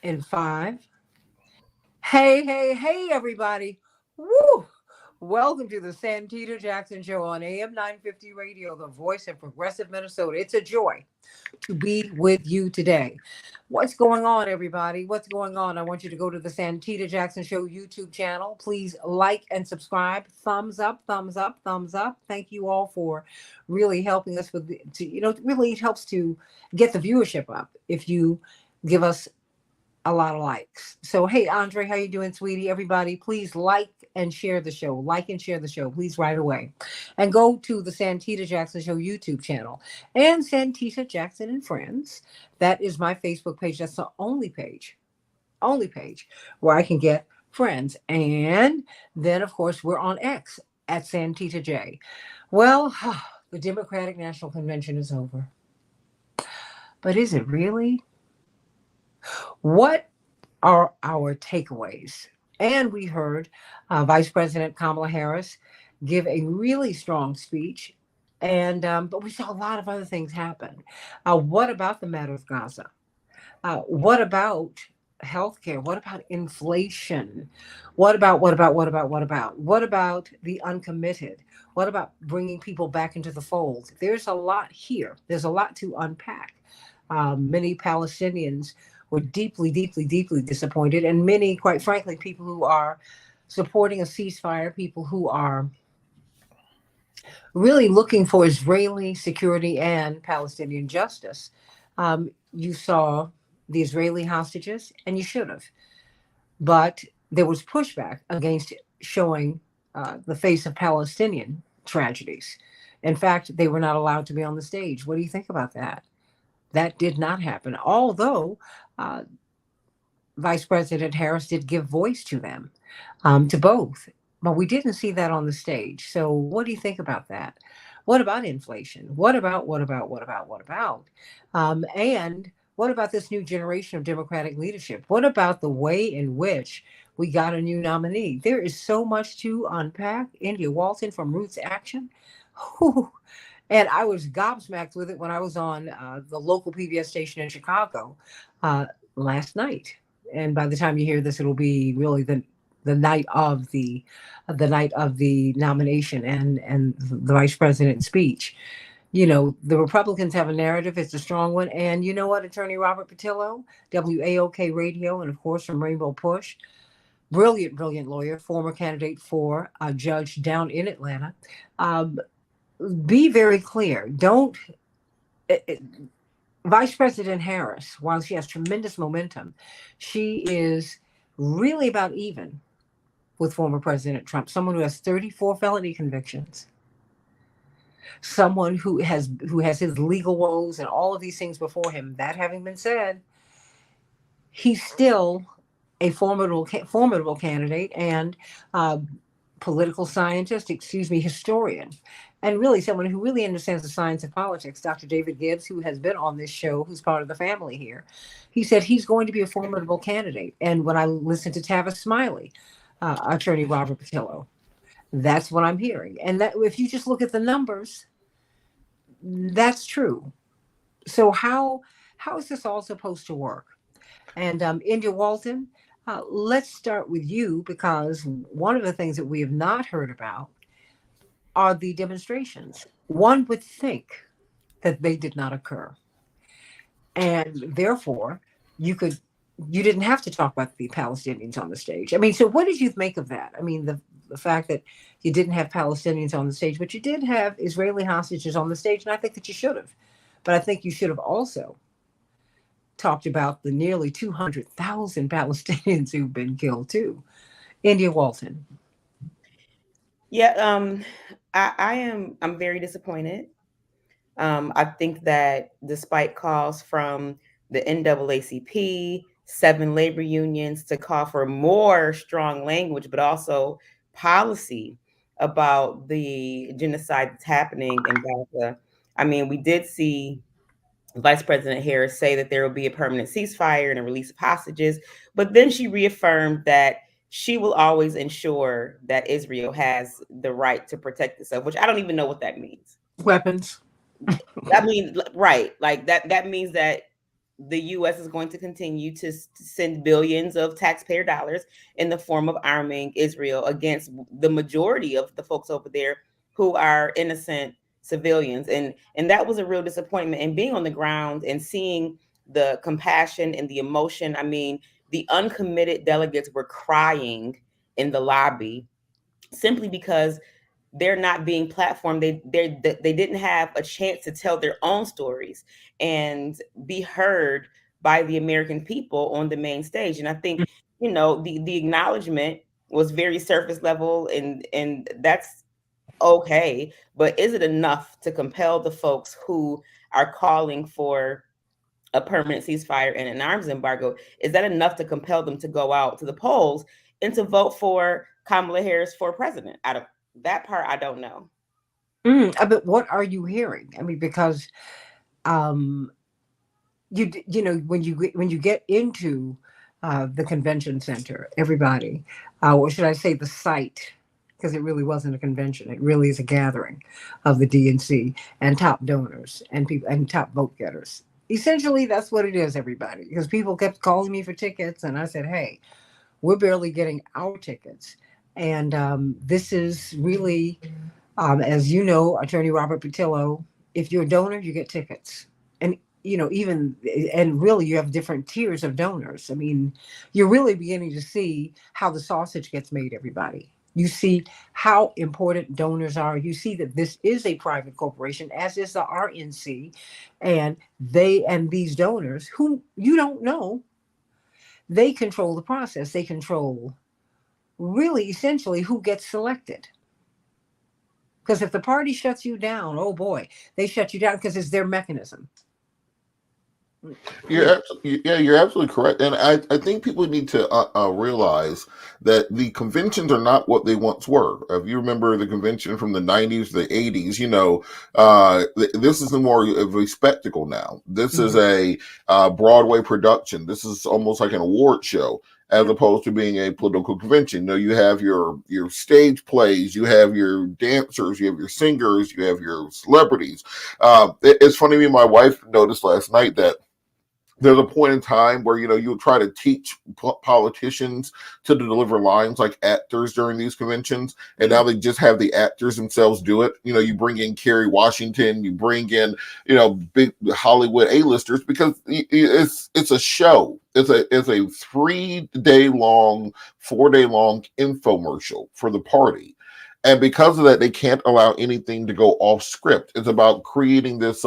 In five. Hey, hey, hey, everybody. Woo! Welcome to the Santita Jackson Show on AM 950 Radio, the voice of progressive Minnesota. It's a joy to be with you today. What's going on, everybody? What's going on? I want you to go to the Santita Jackson Show YouTube channel. Please like and subscribe. Thumbs up, thumbs up, thumbs up. Thank you all for really helping us with, it really helps to get the viewership up if you give us a lot of likes. So, hey, Andre, how you doing, sweetie? Everybody, please like and share the show. Like and share the show, please, right away. And go to the Santita Jackson Show YouTube channel and Santita Jackson and Friends. That is my Facebook page. That's the only page where I can get friends. And then, of course, we're on X at Santita J. Well, the Democratic National Convention is over. But is it really? What are our takeaways? And we heard Vice President Kamala Harris give a really strong speech, and but we saw a lot of other things happen. What about the matter of Gaza? What about healthcare? What about inflation? What about the uncommitted? What about bringing people back into the fold? There's a lot here. There's a lot to unpack. Many Palestinians were deeply, deeply, deeply disappointed, and many, quite frankly, people who are supporting a ceasefire, people who are really looking for Israeli security and Palestinian justice. You saw the Israeli hostages, and you should have. But there was pushback against showing the face of Palestinian tragedies. In fact, they were not allowed to be on the stage. What do you think about that? That did not happen, although uh, Vice President Harris did give voice to them, to both. But we didn't see that on the stage. So, what do you think about that? What about inflation? What about? And what about this new generation of Democratic leadership? What about the way in which we got a new nominee? There is so much to unpack. India Walton from Roots Action. Whew. And I was gobsmacked with it when I was on the local PBS station in Chicago uh, last night. And by the time you hear this, it'll be really the night of the nomination and the vice president's speech. You know, the Republicans have a narrative; it's a strong one. And you know what, Attorney Robert Patillo, WAOK Radio, and of course from Rainbow Push, brilliant, brilliant lawyer, former candidate for a judge down in Atlanta. Um, be very clear. Don't. Vice President Harris, while she has tremendous momentum, she is really about even with former President Trump, someone who has 34 felony convictions, someone who has his legal woes and all of these things before him. That having been said, he's still a formidable candidate and uh, political scientist, excuse me, historian, and really someone who really understands the science of politics. Dr. David Gibbs, who has been on this show, who's part of the family here, he said he's going to be a formidable candidate. And when I listened to Tavis Smiley, Attorney Robert Patillo, that's what I'm hearing. And that if you just look at the numbers, that's true. So how is this all supposed to work? And India Walton, let's start with you because one of the things that we have not heard about are the demonstrations. One would think that they did not occur, and therefore you could you didn't have to talk about the Palestinians on the stage. I mean, so what did you make of that? I mean, the fact that you didn't have Palestinians on the stage, but you did have Israeli hostages on the stage, and I think that you should have. But I think you should have also talked about the nearly 200,000 Palestinians who've been killed too. India Walton. Yeah, I'm very disappointed. I think that despite calls from the NAACP, seven labor unions to call for more strong language, but also policy about the genocide that's happening in Gaza. I mean, we did see Vice President Harris say that there will be a permanent ceasefire and a release of hostages, but then she reaffirmed that she will always ensure that Israel has the right to protect itself, which I don't even know what that means. Weapons. I mean, right, like that means that the U.S. is going to continue to send billions of taxpayer dollars in the form of arming Israel against the majority of the folks over there who are innocent civilians. And that was a real disappointment. And being on the ground and seeing the compassion and the emotion, I mean, the uncommitted delegates were crying in the lobby simply because they're not being platformed. They didn't have a chance to tell their own stories and be heard by the American people on the main stage. And I think, you know, the acknowledgement was very surface level, and that's okay. But is it enough to compel the folks who are calling for a permanent ceasefire and an arms embargo? Is that enough to compel them to go out to the polls and to vote for Kamala Harris for president? Out of that part, I don't know. But what are you hearing? I mean, because um, you know, when you get into the convention center, everybody, or should I say the site, because it really wasn't a convention, it really is a gathering of the DNC and top donors and people and top vote getters. Essentially, that's what it is, everybody, because people kept calling me for tickets, and I said, hey, we're barely getting our tickets. And this is really, as you know, Attorney Robert Patillo, if you're a donor, you get tickets. And, you know, even, and really, you have different tiers of donors. I mean, you're really beginning to see how the sausage gets made, everybody. You see how important donors are. You see that this is a private corporation, as is the RNC. And they and these donors, who you don't know, they control the process. They control really essentially who gets selected. Because if the party shuts you down, oh boy, they shut you down because it's their mechanism. You're absolutely, yeah, you're absolutely correct, and I think people need to realize that the conventions are not what they once were. If you remember the convention from the '90s, the '80s, you know, this is more of a spectacle now. This is Mhm. a Broadway production. This is almost like an award show, as opposed to being a political convention. You know, you have your stage plays, you have your dancers, you have your singers, you have your celebrities. It's funny. Me and my wife noticed last night that there's a point in time where, you know, you'll try to teach politicians to deliver lines like actors during these conventions, and now they just have the actors themselves do it. You know, you bring in Kerry Washington, you bring in, you know, big Hollywood A-listers, because it's a show. It's a 3-day long, 4-day long infomercial for the party. And because of that, they can't allow anything to go off script. It's about creating this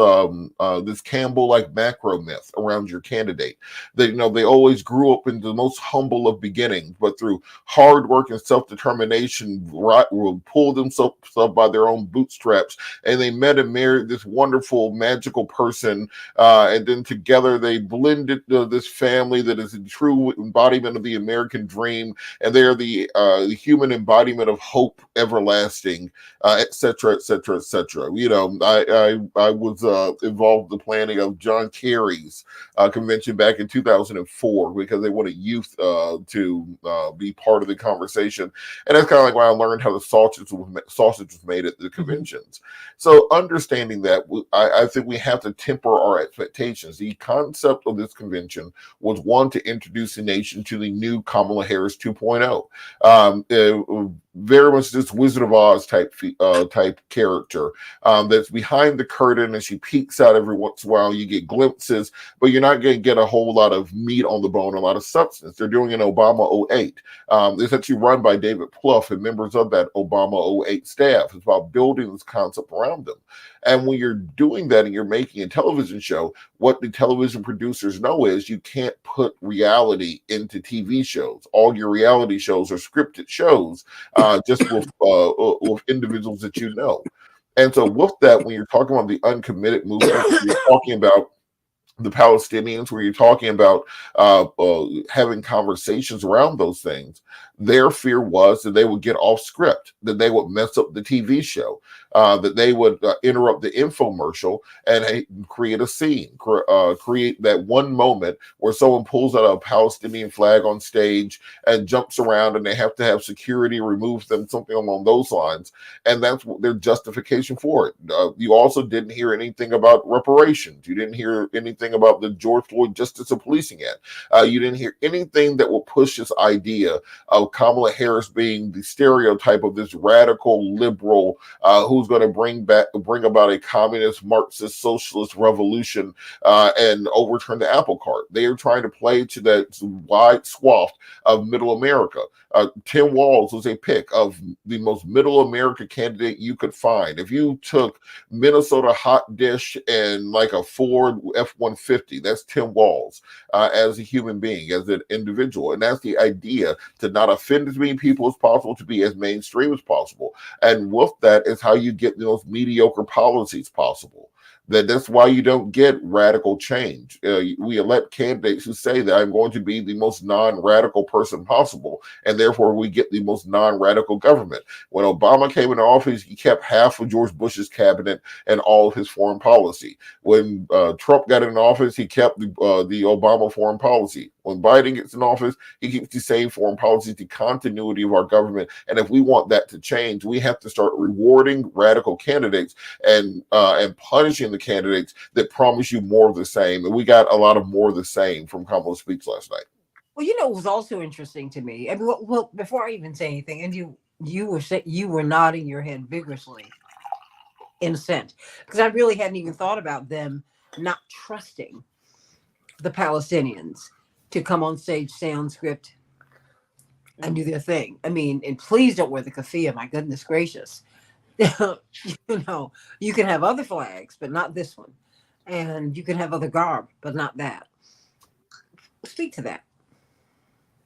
Campbell like macro myth around your candidate. They, you know, they always grew up in the most humble of beginnings, but through hard work and self determination, will pull themselves up by their own bootstraps. And they met and married this wonderful, magical person, and then together they blended this family that is a true embodiment of the American dream, and they are the human embodiment of hope, everlasting, et cetera, et cetera, et cetera. You know, I was involved in the planning of John Kerry's convention back in 2004, because they wanted youth to be part of the conversation, and that's kind of like when I learned how the sausage was made at the conventions. So understanding that, I think we have to temper our expectations. The concept of this convention was one to introduce the nation to the new Kamala Harris 2.0. Very much this Wizard of Oz type character, that's behind the curtain, and she peeks out every once in a while. You get glimpses, but you're not going to get a whole lot of meat on the bone, a lot of substance. They're doing an Obama '08. It's actually run by David Plouffe and members of that Obama '08 staff. It's about building this concept around them. And when you're doing that and you're making a television show, what the television producers know is you can't put reality into TV shows. All your reality shows are scripted shows, just with individuals that you know. And so with that, when you're talking about the uncommitted movement, you're talking about the Palestinians, where you're talking about having conversations around those things, their fear was that they would get off script, that they would mess up the TV show, that they would interrupt the infomercial and create a scene, create that one moment where someone pulls out a Palestinian flag on stage and jumps around, and they have to have security remove them, something along those lines. And that's their justification for it. You also didn't hear anything about reparations. You didn't hear anything anything about the George Floyd Justice of Policing Act. You didn't hear anything that will push this idea of Kamala Harris being the stereotype of this radical liberal who's going to bring about a communist, Marxist, socialist revolution and overturn the apple cart. They are trying to play to that wide swath of middle America. Tim Walz was a pick of the most middle America candidate you could find. If you took Minnesota hot dish and like a Ford F-150, that's Tim Walz as a human being, as an individual. And that's the idea, to not offend as many people as possible, to be as mainstream as possible. And with that is how you get the most mediocre policies possible. That's why you don't get radical change. We elect candidates who say that I'm going to be the most non-radical person possible, and therefore we get the most non-radical government. When Obama came into office, he kept half of George Bush's cabinet and all of his foreign policy. When Trump got in office, he kept the Obama foreign policy. When Biden gets in office, he keeps the same foreign policy, the continuity of our government. And if we want that to change, we have to start rewarding radical candidates and punishing the candidates that promise you more of the same. And we got a lot of more of the same from Kamala's speech last night. Well, you know, it was also interesting to me. I mean, well, before I even say anything, and you were nodding your head vigorously in assent, because I really hadn't even thought about them not trusting the Palestinians to come on stage, say on script, and do their thing. I mean, and please don't wear the keffiyeh. My goodness gracious. You know, you can have other flags, but not this one. And you can have other garb, but not that. Speak to that.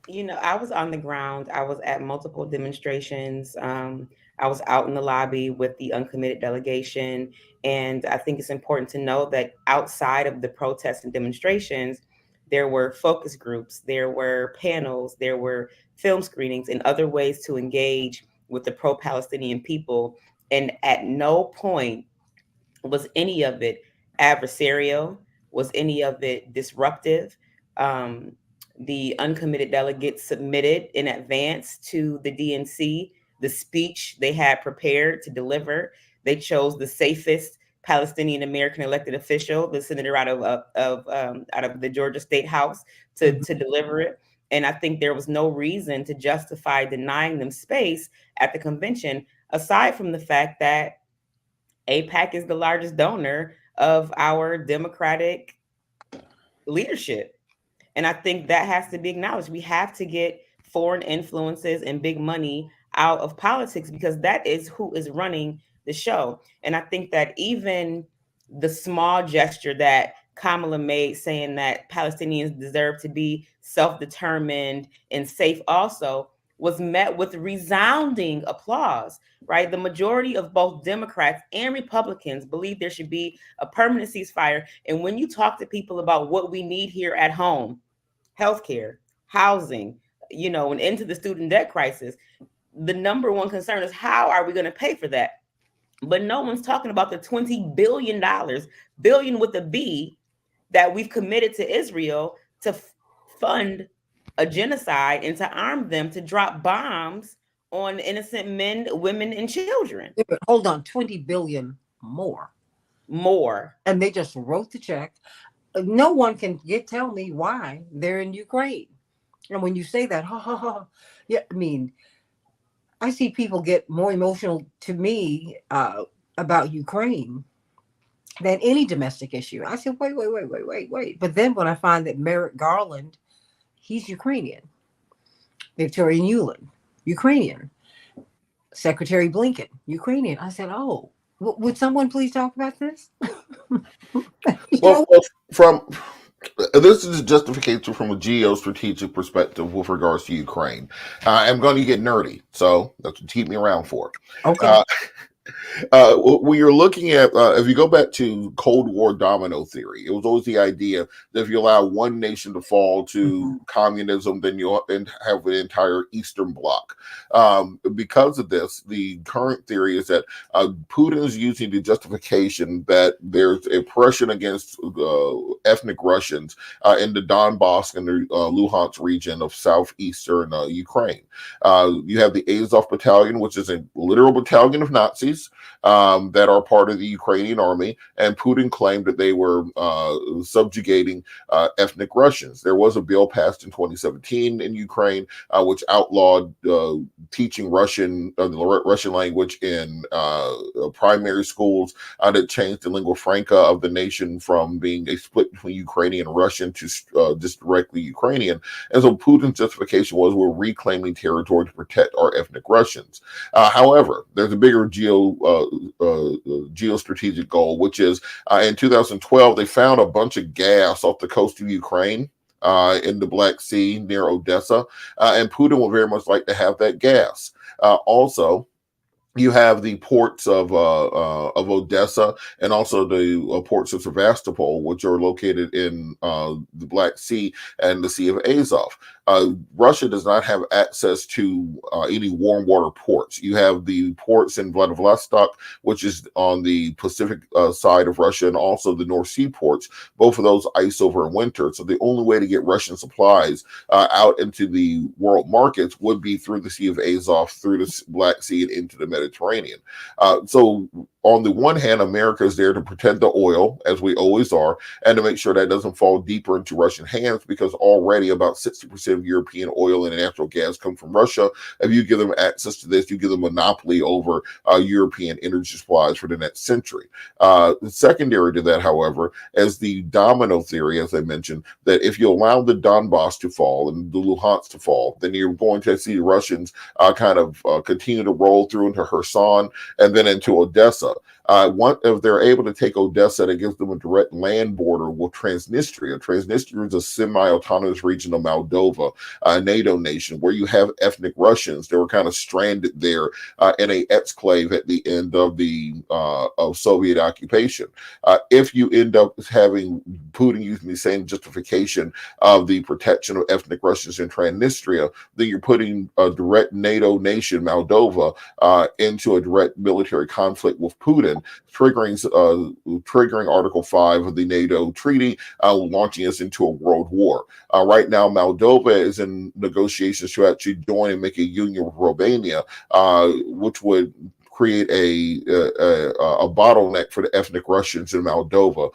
You know, I was on the ground. I was at multiple demonstrations. I was out in the lobby with the uncommitted delegation. And I think it's important to know that outside of the protests and demonstrations, there were focus groups, there were panels, there were film screenings, and other ways to engage with the pro-Palestinian people. And at no point was any of it adversarial, was any of it disruptive. Um, the uncommitted delegates submitted in advance to the DNC the speech they had prepared to deliver. They chose the safest Palestinian American elected official, the senator out of the Georgia State House, to deliver it. And I think there was no reason to justify denying them space at the convention, aside from the fact that AIPAC is the largest donor of our Democratic leadership. And I think that has to be acknowledged. We have to get foreign influences and big money out of politics, because that is who is running the show. And I think that even the small gesture that Kamala made, saying that Palestinians deserve to be self-determined and safe also, was met with resounding applause, right? The majority of both Democrats and Republicans believe there should be a permanent ceasefire. And when you talk to people about what we need here at home, healthcare, housing, you know, and into the student debt crisis, the number one concern is how are we going to pay for that? But no one's talking about the $20 billion, billion with a B, that we've committed to Israel to fund a genocide and to arm them to drop bombs on innocent men, women, and children. Hold on, 20 billion more. And they just wrote the check. No one can tell me why they're in Ukraine. And when you say that, yeah, I mean, I see people get more emotional to me about Ukraine than any domestic issue. I said, wait. But then when I find that Merrick Garland, he's Ukrainian. Victoria Nuland, Ukrainian. Secretary Blinken, Ukrainian. I said, oh, would someone please talk about this? Well, from this is a justification from a geostrategic perspective with regards to Ukraine. I'm going to get nerdy, so that's what keep me around for. Okay. When you're looking at, if you go back to Cold War domino theory, it was always the idea that if you allow one nation to fall to communism, then you'll have an entire Eastern Bloc. Because of this, the current theory is that Putin is using the justification that there's oppression against ethnic Russians in the Donbass and the Luhansk region of southeastern Ukraine. You have the Azov Battalion, which is a literal battalion of Nazis. militaries that are part of the Ukrainian army, and Putin claimed that they were subjugating ethnic Russians. There was a bill passed in 2017 in Ukraine which outlawed teaching the Russian language in primary schools. That changed the lingua franca of the nation from being a split between Ukrainian and Russian to just directly Ukrainian. And so Putin's justification was we're reclaiming territory to protect our ethnic Russians. However, there's a bigger geostrategic goal, which is in 2012 they found a bunch of gas off the coast of Ukraine in the Black Sea near Odessa, and Putin would very much like to have that gas. Also, you have the ports of Odessa and also the ports of Sevastopol, which are located in the Black Sea and the Sea of Azov. Russia does not have access to any warm water ports. You have the ports in Vladivostok, which is on the Pacific side of Russia, and also the North Sea ports. Both of those ice over in winter. So the only way to get Russian supplies out into the world markets would be through the Sea of Azov, through the Black Sea, and into the Mediterranean. So on the one hand, America is there to protect the oil, as we always are, and to make sure that doesn't fall deeper into Russian hands, because already about 60% of European oil and natural gas come from Russia. If you give them access to this, you give them monopoly over European energy supplies for the next century. Secondary to that, however, is the domino theory, as I mentioned, that if you allow the Donbass to fall and the Luhansk to fall, then you're going to see the Russians continue to roll through into Kherson and then into Odessa. If they're able to take Odessa, that gives them a direct land border with Transnistria. Transnistria is a semi-autonomous region of Moldova, a NATO nation, where you have ethnic Russians that were kind of stranded there in a exclave at the end of the of Soviet occupation. If you end up having Putin using the same justification of the protection of ethnic Russians in Transnistria, then you're putting a direct NATO nation, Moldova, into a direct military conflict with Putin, triggering Article 5 of the NATO treaty, launching us into a world war. Right now, Moldova is in negotiations to actually join and make a union with Romania, which would create a bottleneck for the ethnic Russians in Moldova,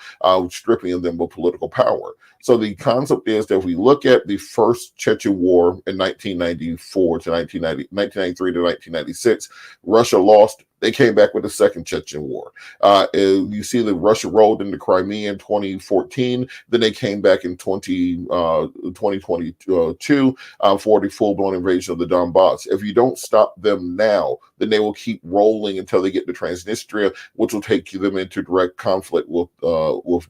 stripping them of political power. So the concept is that if we look at the first Chechen War in 1993 to 1996, Russia lost. They came back with the second Chechen War. You see that Russia rolled into Crimea in 2014. Then they came back in 2022 for the full-blown invasion of the Donbass. If you don't stop them now, then they will keep rolling until they get to Transnistria, which will take them into direct conflict with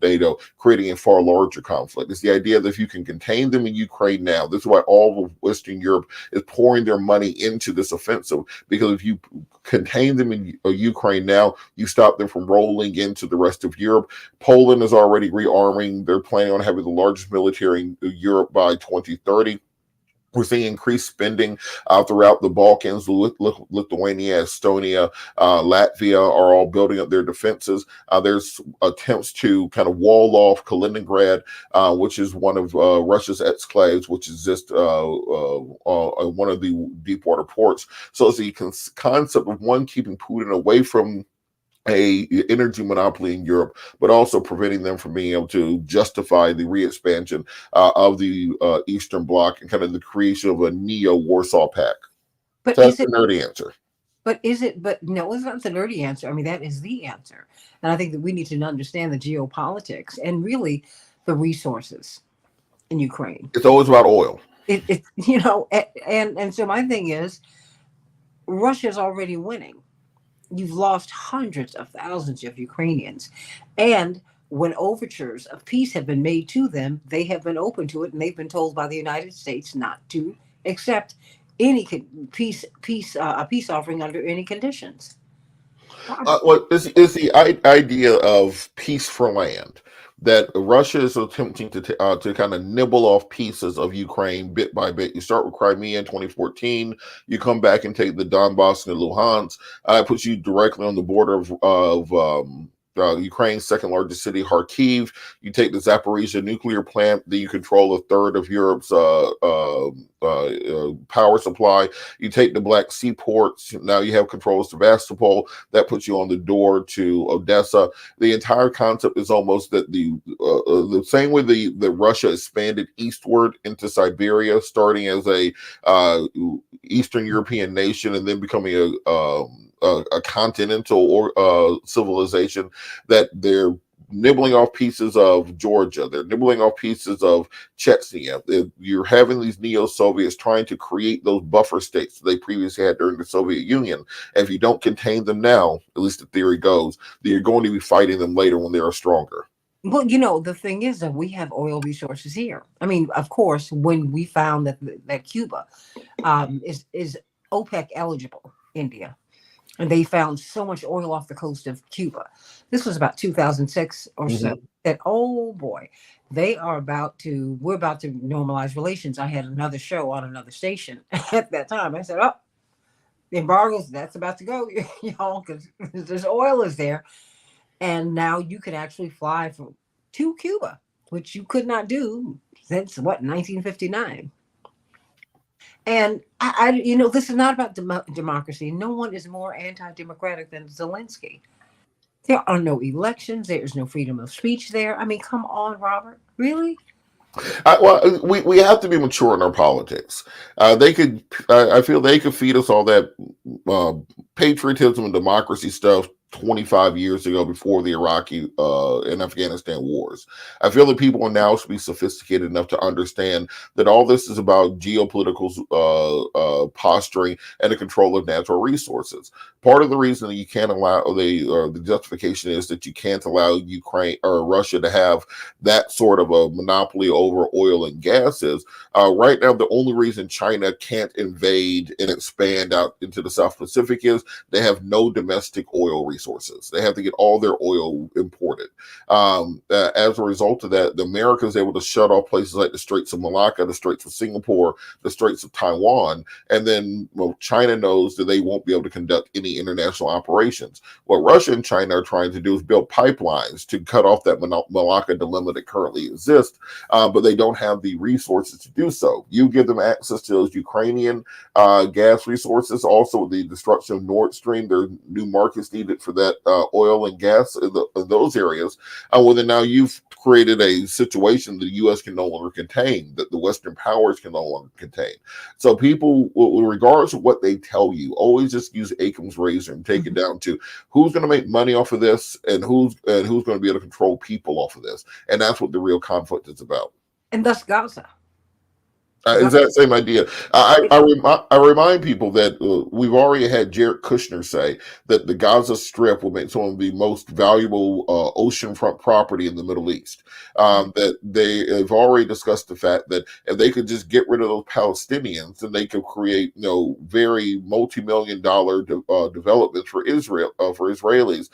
NATO, creating a far larger conflict. It's the idea that if you can contain them in Ukraine now, this is why all of Western Europe is pouring their money into this offensive, because if you contain them in Ukraine now, you stop them from rolling into the rest of Europe. Poland is already rearming. They're planning on having the largest military in Europe by 2030. We're seeing increased spending throughout the Balkans. Lithuania, Estonia, Latvia are all building up their defenses. There's attempts to kind of wall off Kaliningrad, which is one of Russia's exclaves, which is just one of the deep water ports. So it's the concept of one, keeping Putin away from a energy monopoly in Europe, but also preventing them from being able to justify the re-expansion of the Eastern Bloc and kind of the creation of a neo-Warsaw Pact. But so that's the nerdy answer. But no, it's not the nerdy answer. I mean, that is the answer. And I think that we need to understand the geopolitics and really the resources in Ukraine. It's always about oil. And so my thing is, Russia's already winning. You've lost hundreds of thousands of Ukrainians. And when overtures of peace have been made to them, they have been open to it, and they've been told by the United States not to accept any peace offering under any conditions. It's the idea of peace for land, that Russia is attempting to kind of nibble off pieces of Ukraine bit by bit. You start with Crimea in 2014, you come back and take the Donbass and the Luhansk. It puts you directly on the border of Ukraine's second largest city, Kharkiv. You take the Zaporizhia nuclear plant, then you control a third of Europe's power supply. You take the Black Sea ports. Now you have control of Sevastopol. That puts you on the door to Odessa. The entire concept is almost that the same way the Russia expanded eastward into Siberia, starting as a Eastern European nation and then becoming a continental or civilization, that they're nibbling off pieces of Georgia. They're nibbling off pieces of Chechnya. You're having these neo-Soviets trying to create those buffer states they previously had during the Soviet Union. And if you don't contain them now, at least the theory goes, that you're going to be fighting them later when they are stronger. Well, you know, the thing is that we have oil resources here. I mean, of course, when we found that Cuba is OPEC eligible, India, and they found so much oil off the coast of Cuba. This was about 2006 or so. That, oh boy, we're about to normalize relations. I had another show on another station at that time. I said, oh, the embargoes, that's about to go, y'all, because there's oil is there. And now you can actually fly to Cuba, which you could not do since what, 1959. And you know, this is not about democracy. No one is more anti-democratic than Zelensky. There are no elections. There is no freedom of speech there. I mean, come on, Robert. Really? Well, we have to be mature in our politics. They could, I feel, they could feed us all that uh, patriotism and democracy stuff 25 years ago, before the Iraqi and Afghanistan wars. I feel that people now should be sophisticated enough to understand that all this is about geopolitical posturing and the control of natural resources. Part of the reason that you can't allow the justification is that you can't allow Ukraine or Russia to have that sort of a monopoly over oil and gas is right now the only reason China can't invade and expand out into the South Pacific is they have no domestic oil resources. They have to get all their oil imported. As a result of that, the America is able to shut off places like the Straits of Malacca, the Straits of Singapore, the Straits of Taiwan, and then China knows that they won't be able to conduct any international operations. What Russia and China are trying to do is build pipelines to cut off that Malacca dilemma that currently exists, but they don't have the resources to do so. You give them access to those Ukrainian gas resources, also the destruction of Nord Stream. There are new markets needed for that oil and gas in those areas. Well, then now you've created a situation the U.S. can no longer contain, that the Western powers can no longer contain. So people, regardless of what they tell you, always just use Occam's razor and take it down to who's going to make money off of this and who's going to be able to control people off of this. And that's what the real conflict is about. And thus Gaza. Is that same idea? I remind people that we've already had Jared Kushner say that the Gaza Strip will make some of the most valuable oceanfront property in the Middle East. That they have already discussed the fact that if they could just get rid of those Palestinians, then they could create, very multi-million-dollar developments for Israel, for Israelis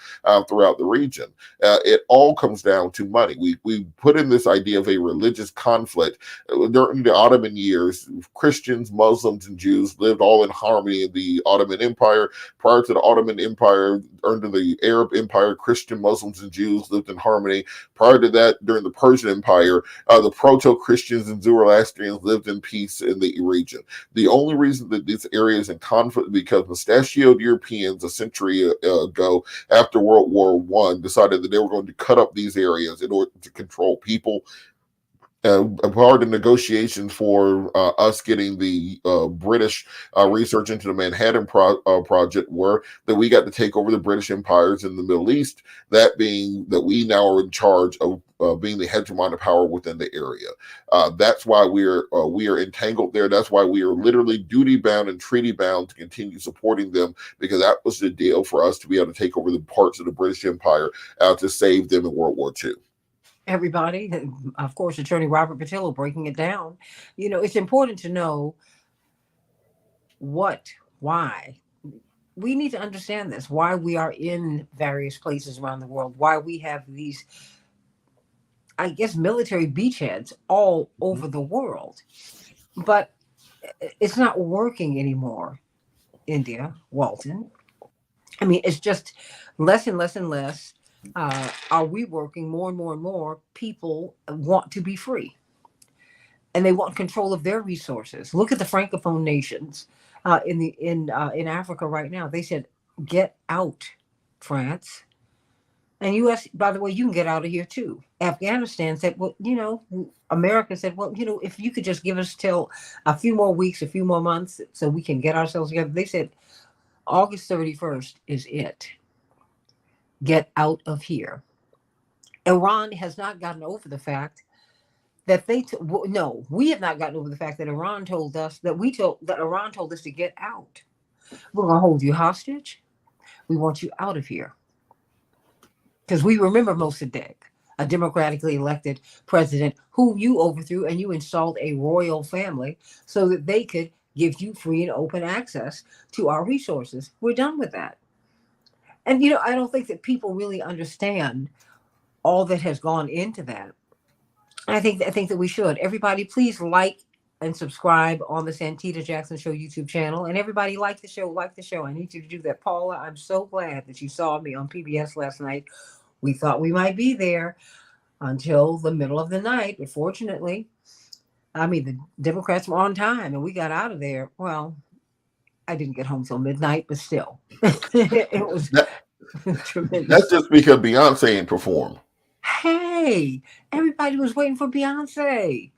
throughout the region. It all comes down to money. We put in this idea of a religious conflict during the Ottoman years. Christians, Muslims, and Jews lived all in harmony in the Ottoman Empire. Prior to the Ottoman Empire, under the Arab Empire, Christian, Muslims, and Jews lived in harmony. Prior to that, during the Persian Empire, the Proto-Christians and Zoroastrians lived in peace in the region. The only reason that this area is in conflict is because mustachioed Europeans a century ago, after World War I, decided that they were going to cut up these areas in order to control people. A part of the negotiations for us getting the British research into the Manhattan Project were that we got to take over the British empires in the Middle East, that being that we now are in charge of being the hegemonic power within the area. That's why we are entangled there. That's why we are literally duty bound and treaty bound to continue supporting them, because that was the deal for us to be able to take over the parts of the British Empire to save them in World War II. Everybody, of course, Attorney Robert Patillo breaking it down. It's important to know why. We need to understand this, why we are in various places around the world, why we have these, I guess, military beachheads all over the world. But it's not working anymore, India, Walton. I mean, it's just less and less and less. Are we working more and more and more? People want to be free. and they want control of their resources. Look at the francophone nations in Africa right now. They said, "Get out, France." And U.S., by the way, you can get out of here too. Afghanistan said, "Well, America said, well, if you could just give us till a few more weeks, a few more months, so we can get ourselves together." They said August 31st is it. Get out of here. Iran has not gotten over the fact that no, we have not gotten over the fact that Iran told us that Iran told us to get out. We're gonna hold you hostage. We want you out of here because we remember Mossadegh, a democratically elected president who you overthrew, and you installed a royal family so that they could give you free and open access to our resources. We're done with that. And I don't think that people really understand all that has gone into that. I think that we should. Everybody, please like and subscribe on the Santita Jackson Show YouTube channel. And everybody, like the show, like the show. I need you to do that. Paula, I'm so glad that you saw me on PBS last night. We thought we might be there until the middle of the night, but fortunately, the Democrats were on time and we got out of there. Well, I didn't get home till midnight, but still, it was tremendous. That's just because Beyonce ain't performed. Hey, everybody was waiting for Beyonce.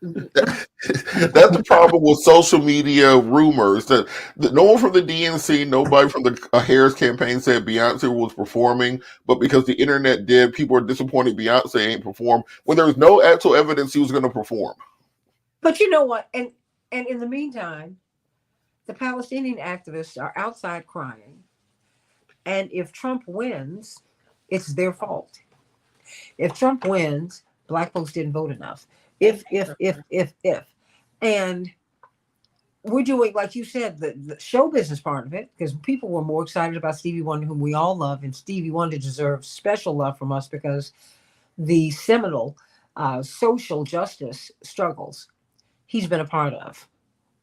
That's the problem with social media rumors that no one from the DNC, nobody from the Harris campaign said Beyonce was performing, but because the internet did, people are disappointed Beyonce ain't performed when there was no actual evidence he was going to perform. But you know what? And in the meantime, the Palestinian activists are outside crying. And if Trump wins, it's their fault. If Trump wins, black folks didn't vote enough. If. And we're doing, like you said, the show business part of it, because people were more excited about Stevie Wonder, whom we all love. And Stevie Wonder deserves special love from us because the seminal social justice struggles he's been a part of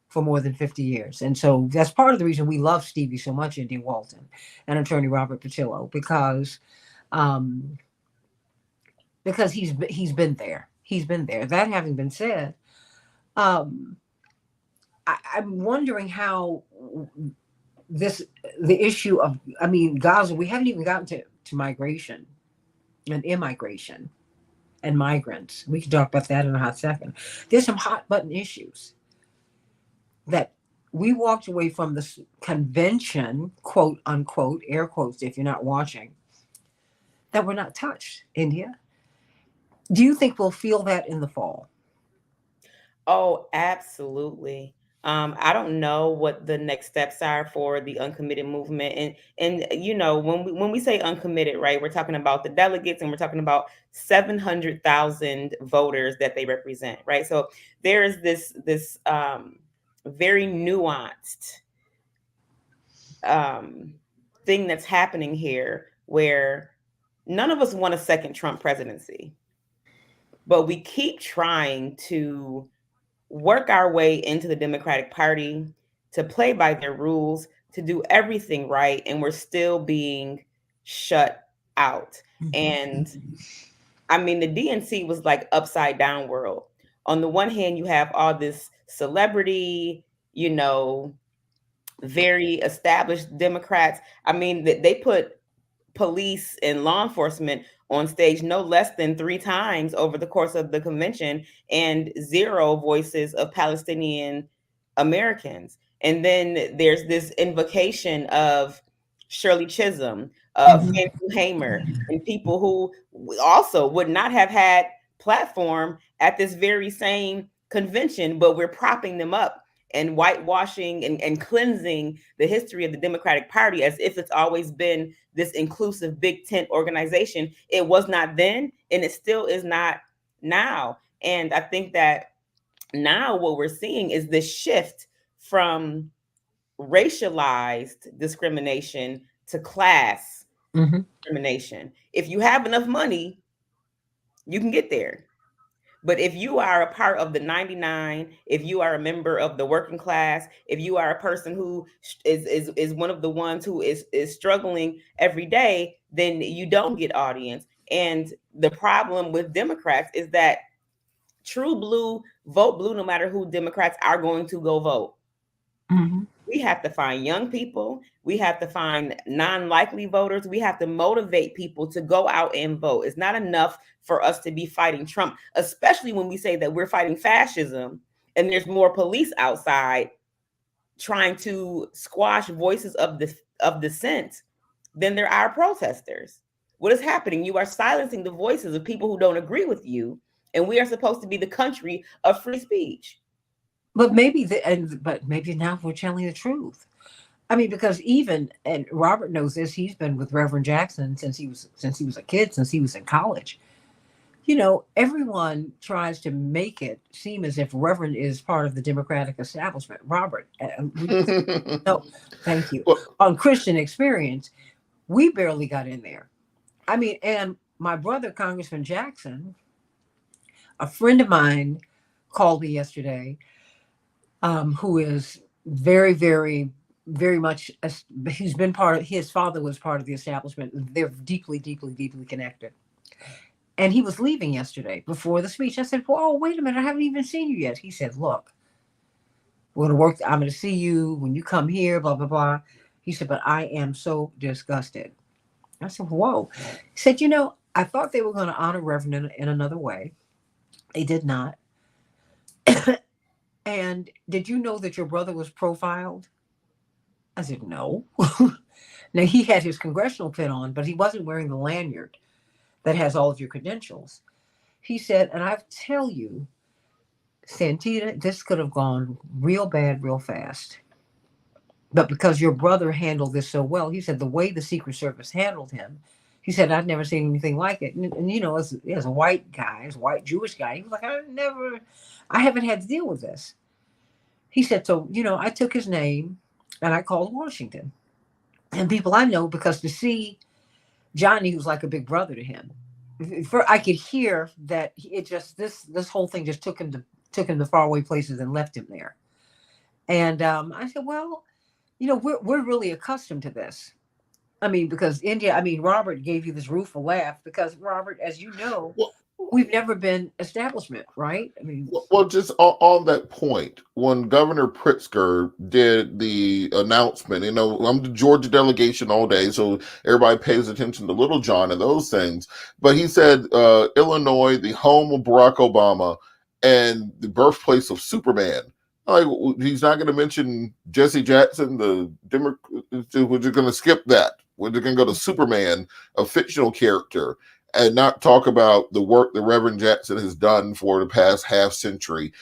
for more than 50 years. And so that's part of the reason we love Stevie so much, Indy Walton and attorney Robert Patillo, because he's been there. He's been there. That having been said, I'm wondering how the issue of, Gaza, we haven't even gotten to migration and immigration and migrants. We can talk about that in a hot second. There's some hot button issues that we walked away from this convention, quote unquote, air quotes if you're not watching, that were not touched, India. Do you think we'll feel that in the fall? Oh, absolutely. I don't know what the next steps are for the uncommitted movement, and when we say uncommitted, right, we're talking about the delegates, and we're talking about 700,000 voters that they represent, right? So there is this very nuanced thing that's happening here, where none of us want a second Trump presidency, but we keep trying to work our way into the Democratic Party, to play by their rules, to do everything right, and we're still being shut out. And the DNC was like upside down world. On the one hand, you have all this celebrity, very established Democrats. They put police and law enforcement on stage no less than 3 times over the course of the convention, and 0 voices of Palestinian Americans. And then there's this invocation of Shirley Chisholm, Fannie Hamer, and people who also would not have had platform at this very same convention, but we're propping them up and whitewashing and cleansing the history of the Democratic Party as if it's always been this inclusive big tent organization. It was not then, and it still is not now. And I think that now what we're seeing is this shift from racialized discrimination to class discrimination. If you have enough money, you can get there. But if you are a part of the 99, if you are a member of the working class, if you are a person who is one of the ones who is struggling every day, then you don't get audience. And the problem with Democrats is that true blue vote blue no matter who Democrats are going to go vote. Mm-hmm. We have to find young people. We have to find non-likely voters. We have to motivate people to go out and vote. It's not enough for us to be fighting Trump, especially when we say that we're fighting fascism and there's more police outside trying to squash voices of dissent than there are protesters. What is happening? You are silencing the voices of people who don't agree with you, and we are supposed to be the country of free speech. But maybe now we're telling the truth. I mean, because even, and Robert knows this, he's been with Reverend Jackson since he was a kid, since he was in college. Everyone tries to make it seem as if Reverend is part of the Democratic establishment. Robert, no, thank you. Well, On Christian Experience, we barely got in there. I mean, and my brother, Congressman Jackson, a friend of mine, called me yesterday, who is very, very, very much, he's been part of, his father was part of the establishment. They're deeply, deeply, deeply connected. And he was leaving yesterday before the speech. I said, well, oh, wait a minute, I haven't even seen you yet. He said, look, we're going to work. I'm going to see you when you come here, blah, blah, blah. He said, but I am so disgusted. I said, whoa. He said, I thought they were going to honor Reverend in another way. They did not. And did you know that your brother was profiled? I said, no. Now, he had his congressional pin on, but he wasn't wearing the lanyard that has all of your credentials. He said, and I tell you, Santita, this could have gone real bad, real fast. But because your brother handled this so well, he said the way the Secret Service handled him, he said, I've never seen anything like it. And as a white guy, as a white Jewish guy, he was like, I haven't had to deal with this. He said, so, I took his name and I called Washington. And people I know, because to see Johnny, who's like a big brother to him, I could hear that it just, this whole thing just took him to faraway places and left him there. And I said, well, we're really accustomed to this. I mean, because Robert gave you this rueful laugh because, Robert, as you know, well, we've never been establishment, right? I mean, well, just on that point, when Governor Pritzker did the announcement, I'm the Georgia delegation all day, so everybody pays attention to Little John and those things. But he said, Illinois, the home of Barack Obama and the birthplace of Superman. Like, he's not going to mention Jesse Jackson, the Democrat. We're just going to skip that. We're just going to go to Superman, a fictional character, and not talk about the work that Reverend Jackson has done for the past half century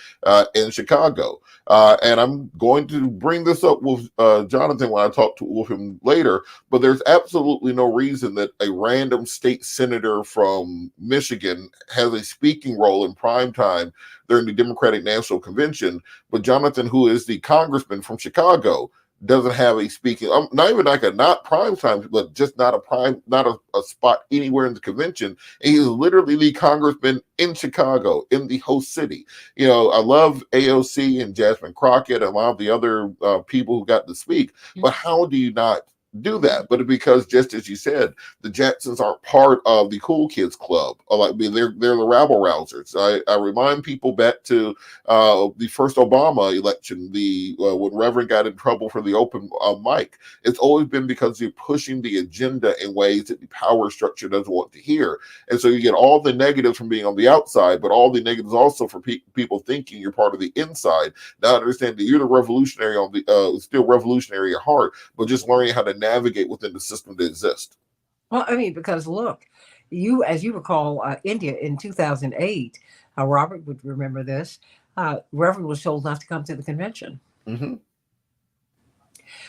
in Chicago. And I'm going to bring this up with Jonathan when I talk with him later, but there's absolutely no reason that a random state senator from Michigan has a speaking role in prime time during the Democratic National Convention, but Jonathan, who is the congressman from Chicago, doesn't have a speaking, not even like a not prime time, but just not a spot anywhere in the convention. And he's literally the congressman in Chicago, in the host city. I love AOC and Jasmine Crockett and a lot of the other people who got to speak, but how do you not do that? But because, just as you said, the Jacksons aren't part of the cool kids club. They're the rabble rousers. I remind people back to the first Obama election, when Reverend got in trouble for the open mic. It's always been because you're pushing the agenda in ways that the power structure doesn't want to hear, and so you get all the negatives from being on the outside, but all the negatives also for people thinking you're part of the inside. Now understand that you're the revolutionary on the still revolutionary at heart, but just learning how to navigate within the system that exists. well, I mean, because look, as you recall, India in 2008, Robert would remember this. Reverend was told not to come to the convention. Mm-hmm.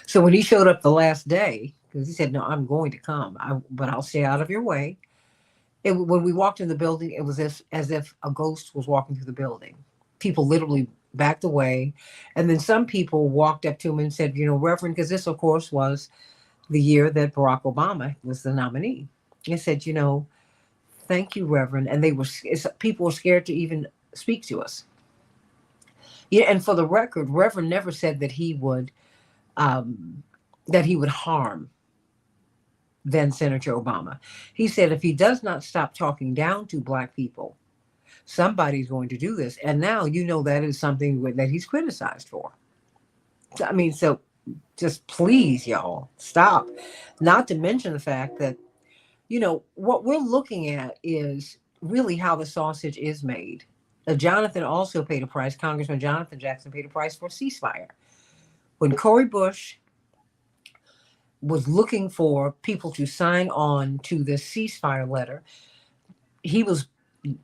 So when he showed up the last day, because he said, "No, I'm going to come, but I'll stay out of your way." When we walked in the building, it was as if a ghost was walking through the building. People literally backed away, and then some people walked up to him and said, Reverend, because this, of course, was the year that Barack Obama was the nominee. He said, thank you, Reverend. And people were scared to even speak to us. Yeah, and for the record, Reverend never said that he would harm then Senator Obama. He said if he does not stop talking down to Black people, Somebody's going to do this. And now that is something that he's criticized for. I mean, so just please, y'all, stop. Not to mention the fact that, what we're looking at is really how the sausage is made. Jonathan also paid a price. Congressman Jonathan Jackson paid a price for ceasefire. When Cori Bush was looking for people to sign on to this ceasefire letter, he was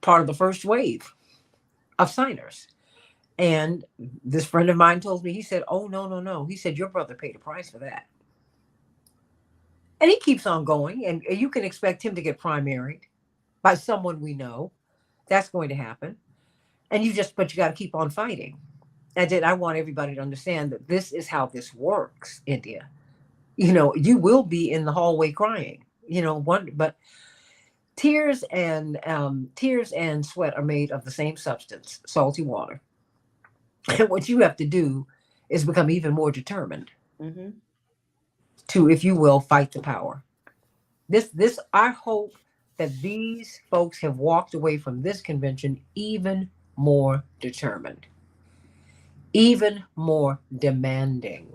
part of the first wave of signers. And this friend of mine told me, he said, "Oh, no, no, no." He said, "Your brother paid a price for that." And he keeps on going. And you can expect him to get primaried by someone we know. That's going to happen. And but you got to keep on fighting. And I want everybody to understand that this is how this works, India. You will be in the hallway crying, but tears and sweat are made of the same substance, salty water. And what you have to do is become even more determined to, if you will, fight the power. I hope that these folks have walked away from this convention even more determined, even more demanding.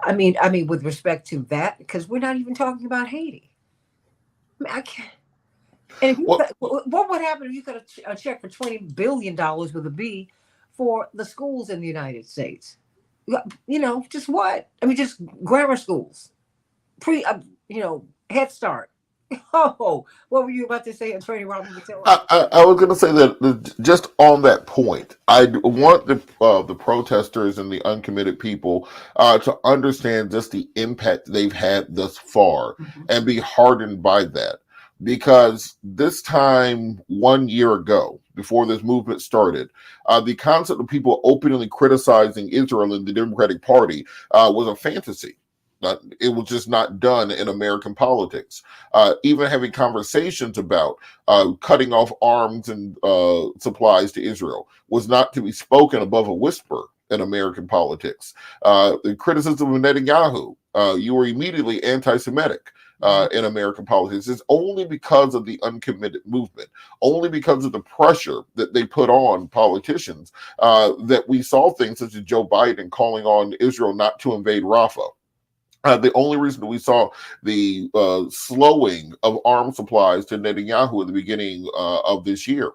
I mean, with respect to that, because we're not even talking about Haiti. I mean, I can't. And what would happen if you got a check for $20 billion with a B for the schools in the United States? Just what? I mean, just grammar schools, Head Start. Oh, what were you about to say, Attorney Robert Patel? I was going to say that just on that point, I want the protesters and the uncommitted people to understand just the impact they've had thus far and be hardened by that. Because this time 1 year ago, before this movement started, the concept of people openly criticizing Israel and the Democratic Party was a fantasy. It was just not done in American politics. Even having conversations about cutting off arms and supplies to Israel was not to be spoken above a whisper in American politics. The criticism of Netanyahu, you were immediately anti-Semitic. In American politics is only because of the uncommitted movement, only because of the pressure that they put on politicians, that we saw things such as Joe Biden calling on Israel not to invade Rafah. The only reason we saw the slowing of arms supplies to Netanyahu at the beginning of this year,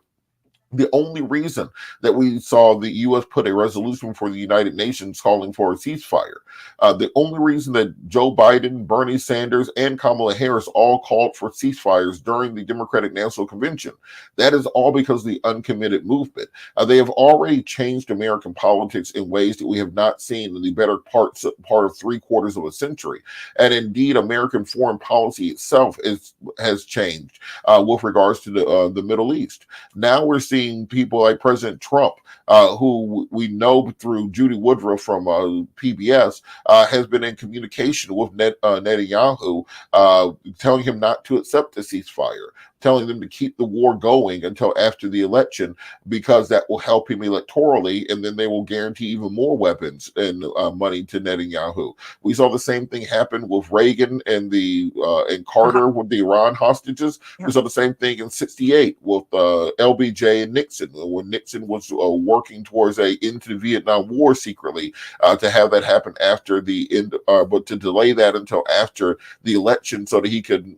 the only reason that we saw the U.S. put a resolution for the United Nations calling for a ceasefire, the only reason that Joe Biden, Bernie Sanders, and Kamala Harris all called for ceasefires during the Democratic National Convention, that is all because of the uncommitted movement. They have already changed American politics in ways that we have not seen in the better part of 3/4 of a century. And indeed, American foreign policy itself has changed with regards to the Middle East. Now we're seeing people like President Trump, who we know through Judy Woodruff from PBS, has been in communication with Netanyahu, telling him not to accept the ceasefire, telling them to keep the war going until after the election, because that will help him electorally, and then they will guarantee even more weapons and money to Netanyahu. We saw the same thing happen with Reagan and Carter with the Iran hostages. We saw the same thing in '68 with LBJ and Nixon, when Nixon was working towards a into the Vietnam War secretly, to have that happen after the end, but to delay that until after the election so that he could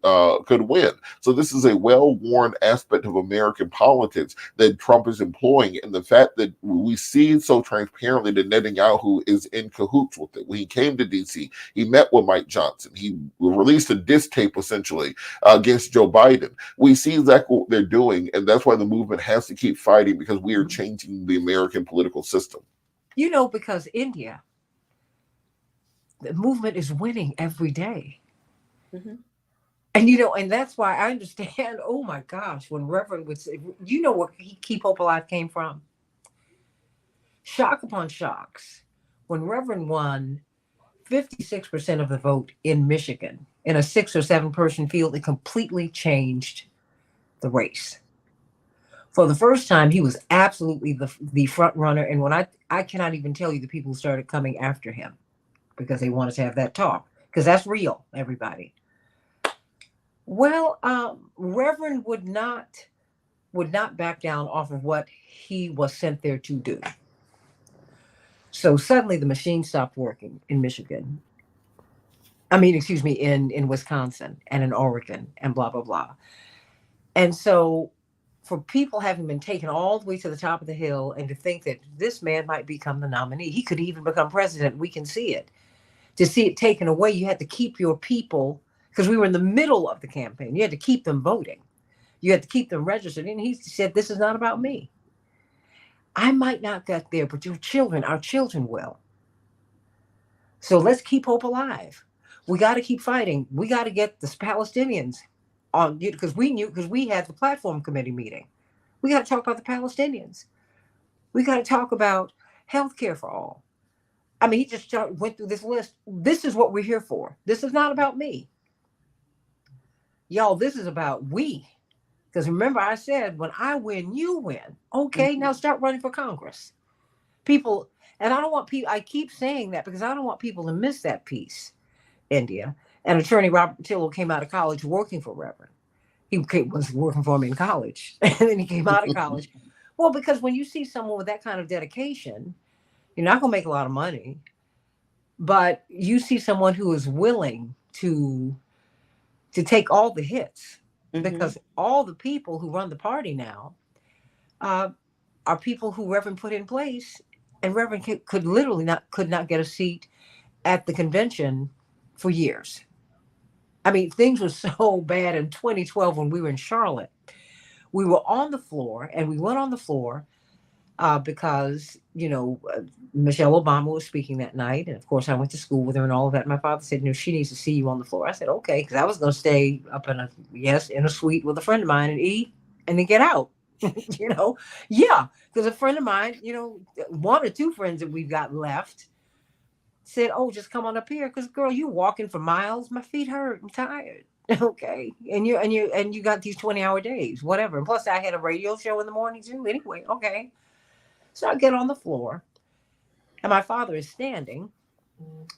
win. So this is a well-worn aspect of American politics that Trump is employing, and the fact that we see so transparently that Netanyahu is in cahoots with it. When he came to D.C., he met with Mike Johnson. He released a diss tape essentially against Joe Biden. We see exactly what they're doing, and that's why the movement has to keep fighting, because we are changing the American political system. Because India, the movement is winning every day. And and that's why I understand, oh my gosh, when Reverend would say, where Keep Hope Alive came from? Shock upon shocks. When Reverend won 56% of the vote in Michigan in a 6 or 7 person field, it completely changed the race. For the first time, he was absolutely the front runner. And when I cannot even tell you the people who started coming after him because they wanted to have that talk, because that's real, everybody. Well, Reverend would not would not back down off of what he was sent there to do. So suddenly the machine stopped working in Michigan. I mean, excuse me, in Wisconsin and in Oregon and blah, blah, blah. And so for people having been taken all the way to the top of the hill and to think that this man might become the nominee, he could even become president, we can see it. To see it taken away, you had to keep your people, because we were in the middle of the campaign. You had to keep them voting. You had to keep them registered. And he said, this is not about me. I might not get there, but your children, our children will. So let's keep hope alive. We got to keep fighting. We got to get the Palestinians on, because we had the platform committee meeting. We got to talk about the Palestinians. We got to talk about health care for all. I mean, he just went through this list. This is what we're here for. This is not about me. Y'all, this is about we. Because remember, I said, when I win, you win. Okay, now start running for Congress. People, and I don't want people, I keep saying that because I don't want people to miss that piece, India. And attorney Robert Patillo came out of college working for Reverend. He was working for him in college. And then he came out of college. Well, because when you see someone with that kind of dedication, you're not going to make a lot of money. But you see someone who is willing to take all the hits. Because all the people who run the party now are people who Reverend put in place, and Reverend could not get a seat at the convention for years. I mean, things were so bad in 2012 when we were in Charlotte. We were on the floor, and we went on the floor because, Michelle Obama was speaking that night. And of course, I went to school with her and all of that. My father said, she needs to see you on the floor. I said, okay, because I was going to stay up in a suite with a friend of mine and eat and then get out. Yeah, because a friend of mine, one or two friends that we've got left said, oh, just come on up here. Because girl, you walking for miles. My feet hurt. I'm tired. Okay. And you got these 20-hour days, whatever. And plus I had a radio show in the morning too. Anyway, okay. So I get on the floor, and my father is standing,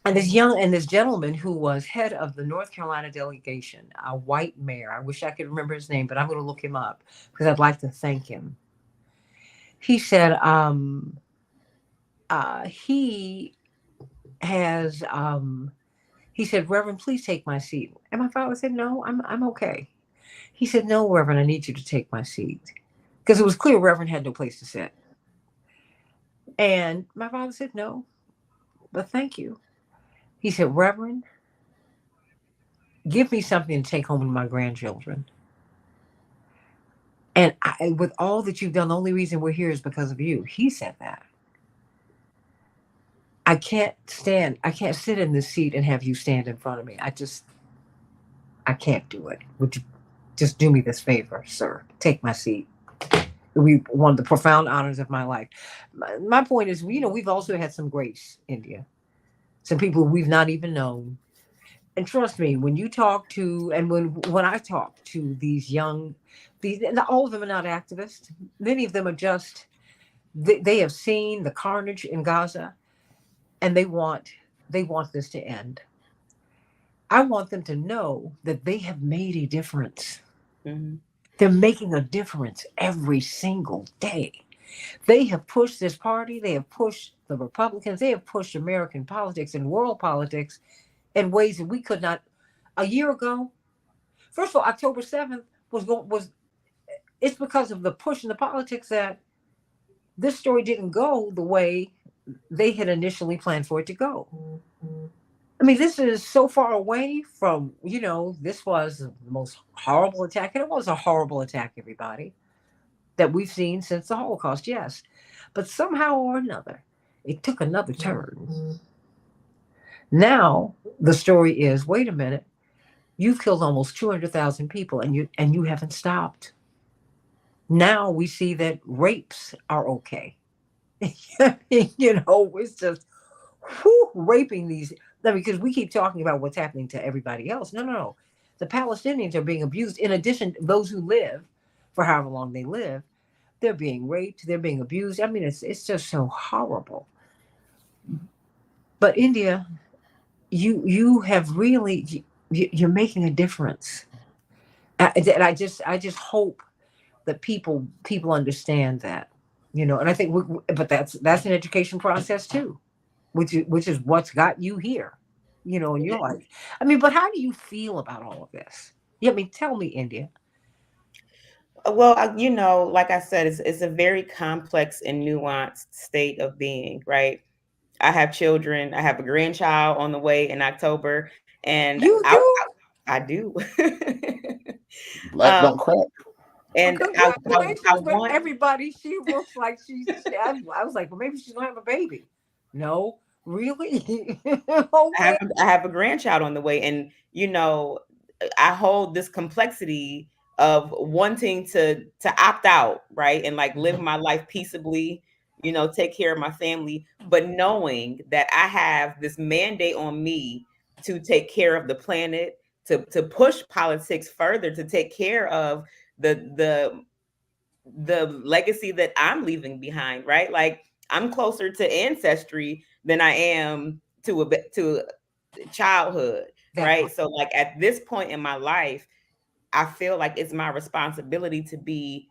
and this gentleman who was head of the North Carolina delegation, a white mayor. I wish I could remember his name, but I'm going to look him up because I'd like to thank him. He said, he said, Reverend, please take my seat. And my father said, no, I'm okay. He said, no, Reverend, I need you to take my seat, because it was clear Reverend had no place to sit. And my father said, no, but thank you. He said, Reverend, give me something to take home to my grandchildren. And with all that you've done, the only reason we're here is because of you. He said that. I can't sit in this seat and have you stand in front of me. I can't do it. Would you just do me this favor, sir? Take my seat. One of the profound honors of my life. My point is, we've also had some greats, India. Some people we've not even known. And trust me, when you talk to, and when I talk to these all of them are not activists. Many of them are just, they have seen the carnage in Gaza, and they want this to end. I want them to know that they have made a difference. Mm-hmm. They're making a difference every single day. They have pushed this party. They have pushed the Republicans. They have pushed American politics and world politics in ways that we could not. A year ago, first of all, October 7th it's because of the push in the politics that this story didn't go the way they had initially planned for it to go. Mm-hmm. I mean, this is so far away from, this was the most horrible attack. And it was a horrible attack, everybody, that we've seen since the Holocaust, yes. But somehow or another, it took another turn. Mm-hmm. Now, the story is, wait a minute, you've killed almost 200,000 people and you haven't stopped. Now we see that rapes are okay. It's just raping these. Because we keep talking about what's happening to everybody else. No. The Palestinians are being abused. In addition, those who live for however long they live, they're being raped, they're being abused. I mean, it's just so horrible. But India, you have really, you're making a difference. And I just hope that people understand that, and I think, but that's an education process too, which is what's got you here, in your life. I mean, but how do you feel about all of this? Yeah, I mean, tell me, India. Well, like I said, it's a very complex and nuanced state of being, right? I have children. I have a grandchild on the way in October, and You do? I do. Black um, don't crack. Well, and I congratulations, but want everybody, she looks like I was like, well, maybe she's gonna have a baby. No, really? Okay. I have a grandchild on the way, and I hold this complexity of wanting to opt out, right, and like live my life peaceably, take care of my family, but knowing that I have this mandate on me to take care of the planet, to push politics further, to take care of the the legacy that I'm leaving behind, right? Like I'm closer to ancestry than I am to childhood, That right? part. So like at this point in my life, I feel like it's my responsibility to be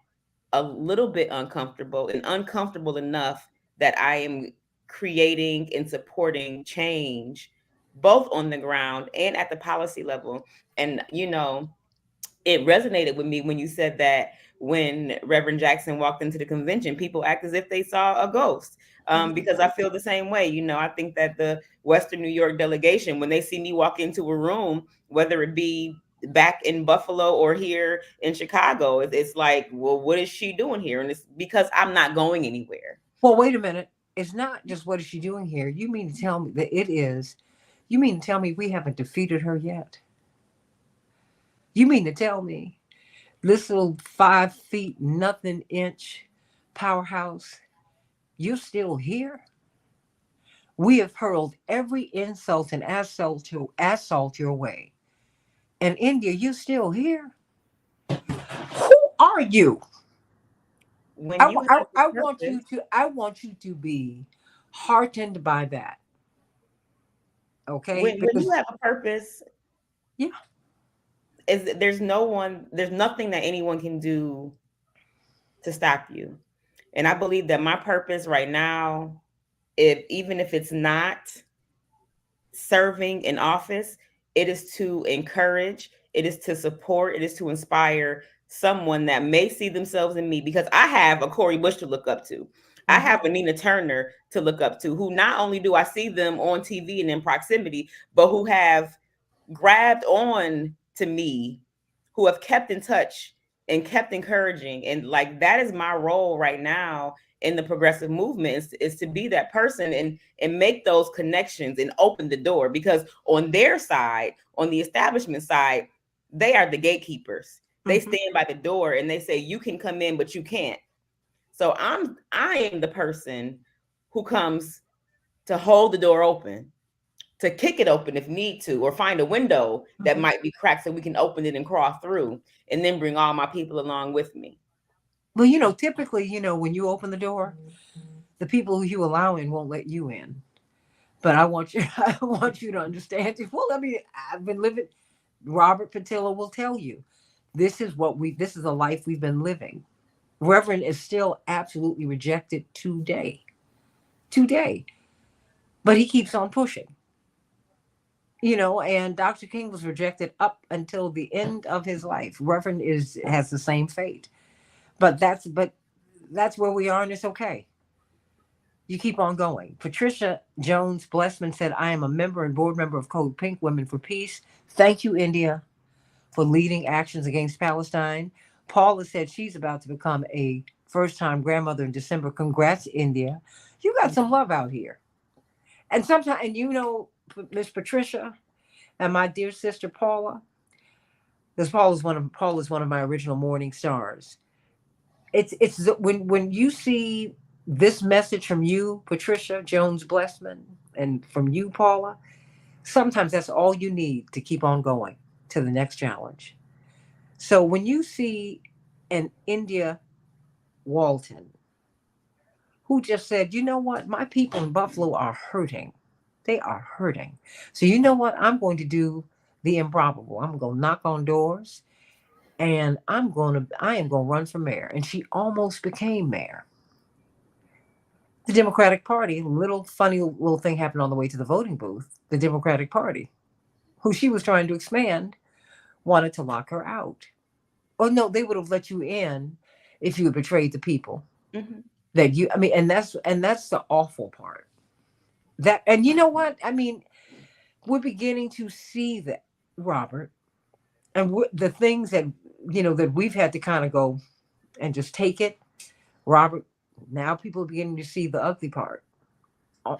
a little bit uncomfortable and uncomfortable enough that I am creating and supporting change both on the ground and at the policy level. And it resonated with me when you said that when Reverend Jackson walked into the convention, people act as if they saw a ghost. Mhm. Because I feel the same way. I think that the Western New York delegation, when they see me walk into a room, whether it be back in Buffalo or here in Chicago, it's like, well, what is she doing here? And it's because I'm not going anywhere. Well, wait a minute. It's not just what is she doing here. You mean to tell me that it is? You mean to tell me we haven't defeated her yet? You mean to tell me this little 5 feet nothing inch powerhouse? You're still here? We have hurled every insult and assault your way. And India, you still here? Who are you? When you have I a want you purpose, to I want you to be heartened by that. Okay? when you Because have a purpose, yeah, there's nothing that anyone can do to stop you. And I believe that my purpose right now, if even if it's not serving in office, it is to encourage, it is to support, it is to inspire someone that may see themselves in me, because I have a Cori Bush to look up to. I mhm, have a Nina Turner to look up to, who not only do I see them on TV and in proximity, but who have grabbed on to me, who have kept in touch and kept encouraging. And like that is my role right now in the progressive movement, is to be that person and make those connections and open the door, because on their side, on the establishment side, they are the gatekeepers. They mhm. stand by the door and they say you can come in but you can't. So I am the person who comes to hold the door open, to kick it open if need to, or find a window that Mhm. might be cracked so we can open it and crawl through, and then bring all my people along with me. Well, typically, when you open the door, the people who you allow in won't let you in. But I want you I want you to understand. Well, I mean, I've been living. Robert Patilla will tell you, this is a life we've been living. Reverend is still absolutely rejected today. Today. But he keeps on pushing. And Dr. King was rejected up until the end of his life. Reverend has the same fate. But that's where we are, and it's okay. You keep on going. Patricia Jones Blessman said, I am a member and board member of Code Pink Women for Peace. Thank you, India, for leading actions against Palestine. Paula said she's about to become a first time grandmother in December. Congrats, India. You got some love out here. And sometimes, and Miss Patricia and my dear sister Paula, because Paula's one of my original morning stars. When you see this message from you, Patricia Jones Blessman, and from you, Paula, sometimes that's all you need to keep on going to the next challenge. So when you see an India Walton who just said, you know what, my people in Buffalo are hurting. They are hurting. So you know what? I'm going to do the improbable. I'm going to knock on doors. and I am gonna run for mayor. And she almost became mayor. The Democratic Party, little funny little thing happened on the way to the voting booth. The Democratic Party, who she was trying to expand, wanted to lock her out. Oh no, they would have let you in if you had betrayed the people Mhm. that you. I mean, and that's the awful part. That and you know what? I mean, we're beginning to see that, Robert, and the things that that we've had to kind of go and just take it, Robert. Now people are beginning to see the ugly part on,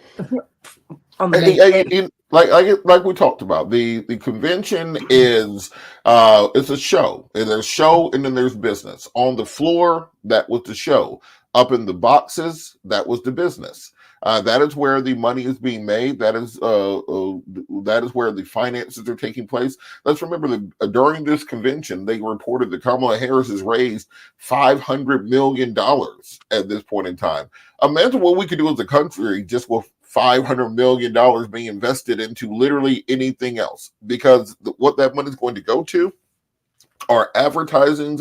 on the main stage. Like we talked about, the convention is it's a show. And there's show and then there's business. On the floor, that was the show. Up in the boxes, that was the business. That is where the money is being made. That is where the finances are taking place. Let's remember that during this convention, they reported that Kamala Harris has raised $500 million at this point in time. Imagine what we could do as a country just with $500 million being invested into literally anything else, because what that money is going to go to are advertisements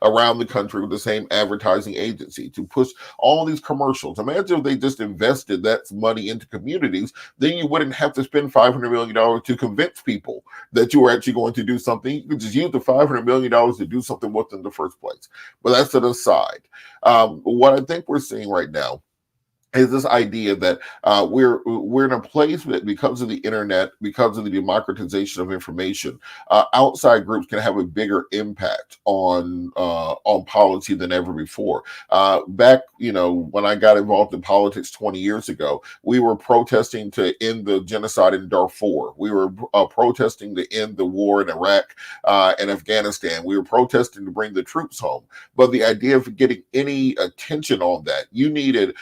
around the country with the same advertising agency to push all these commercials. Imagine if they just invested that money into communities, then you wouldn't have to spend $500 million to convince people that you were actually going to do something. You could just use the $500 million to do something with in the first place. But that's an aside. What I think we're seeing right now is this idea that we're in a place that, because of the internet, because of the democratization of information, outside groups can have a bigger impact on policy than ever before. Back, when I got involved in politics 20 years ago, we were protesting to end the genocide in Darfur. We were protesting to end the war in Iraq and Afghanistan. We were protesting to bring the troops home. But the idea of getting any attention on that, you needed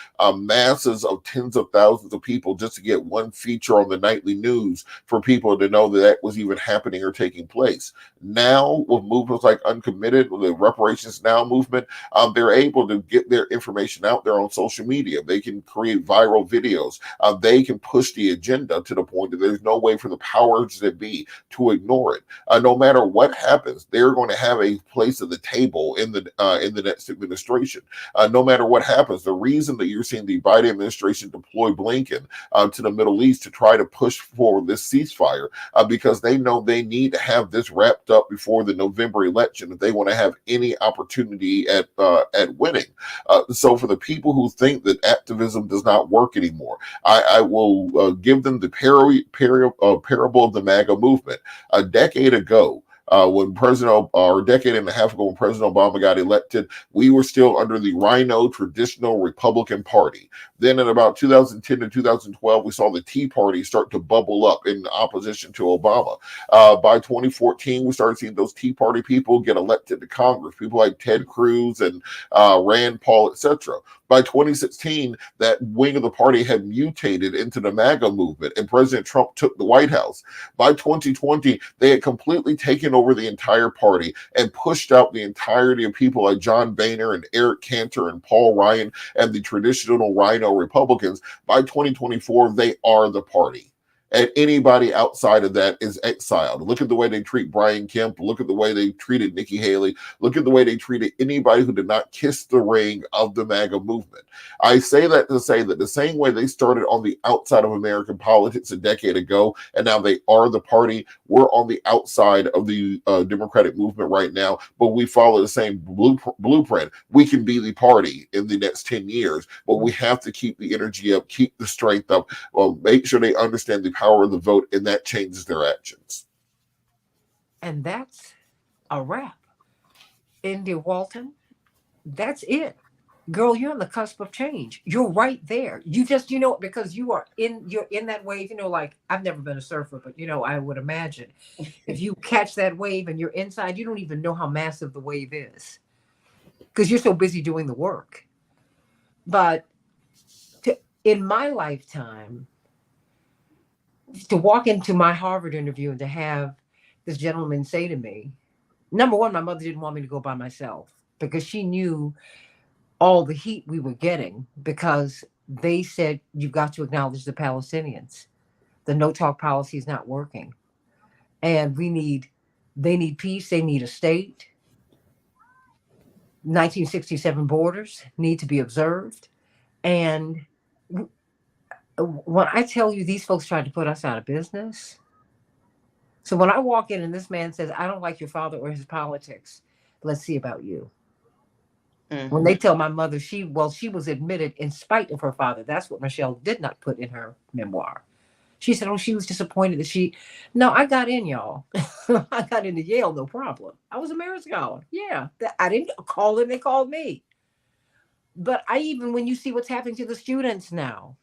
masses of tens of thousands of people just to get one feature on the nightly news for people to know that that was even happening or taking place. Now, with movements like Uncommitted, the Reparations Now movement, they're able to get their information out there on social media. They can create viral videos. They can push the agenda to the point that there's no way for the powers that be to ignore it. No matter what happens, they're going to have a place at the table in the next administration. No matter what happens, the reason that you're seeing the Biden administration deploy Blinken to the Middle East to try to push forward this ceasefire, because they know they need to have this wrapped up before the November election if they want to have any opportunity at winning. So for the people who think that activism does not work anymore, I will give them the parable of the MAGA movement. A decade ago, or a decade and a half ago, when President Obama got elected, we were still under the Rhino traditional Republican Party. Then in about 2010 to 2012, we saw the Tea Party start to bubble up in opposition to Obama. By 2014, we started seeing those Tea Party people get elected to Congress, people like Ted Cruz and Rand Paul, etc. By 2016, that wing of the party had mutated into the MAGA movement, and President Trump took the White House. By 2020, they had completely taken over the entire party and pushed out the entirety of people like John Boehner and Eric Cantor and Paul Ryan and the traditional Rhino Republicans. By 2024, they are the party. And anybody outside of that is exiled. Look at the way they treat Brian Kemp. Look at the way they treated Nikki Haley. Look at the way they treated anybody who did not kiss the ring of the MAGA movement. I say that to say that the same way they started on the outside of American politics a decade ago, and now they are the party, we're on the outside of the Democratic movement right now, but we follow the same blueprint. We can be the party in the next 10 years, but we have to keep the energy up, keep the strength up, make sure they understand the power of the vote, and that changes their actions. And that's a wrap. India Walton, that's it. Girl, you're on the cusp of change. You're right there. You just, because you're in that wave, like I've never been a surfer, but I would imagine if you catch that wave and you're inside, you don't even know how massive the wave is because you're so busy doing the work. But in my lifetime, to walk into my Harvard interview and to have this gentleman say to me, number one, my mother didn't want me to go by myself because she knew all the heat we were getting because they said, you've got to acknowledge the Palestinians. The no talk policy is not working. And we need They need peace. They need a state. 1967 borders need to be observed. And when I tell you these folks tried to put us out of business. So when I walk in and this man says, I don't like your father or his politics, let's see about you. When they tell my mother she was admitted in spite of her father. That's what Michelle did not put in her memoir. She said, oh, she was disappointed that no, I got in, y'all. I got into Yale, no problem. I was a merit scholar. Yeah. I didn't call them, they called me. But when you see what's happening to the students now,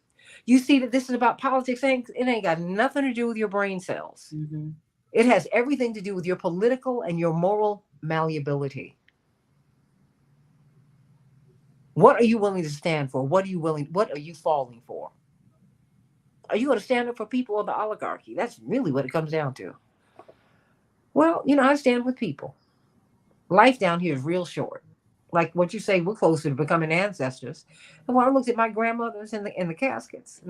you see that this is about politics. It ain't got nothing to do with your brain cells. Mm-hmm. It has everything to do with your political and your moral malleability. What are you willing to stand for? What are you falling for? Are you going to stand up for people or the oligarchy? That's really what it comes down to. Well, I stand with people. Life down here is real short. Like what you say, we're closer to becoming ancestors. And when I looked at my grandmothers in the caskets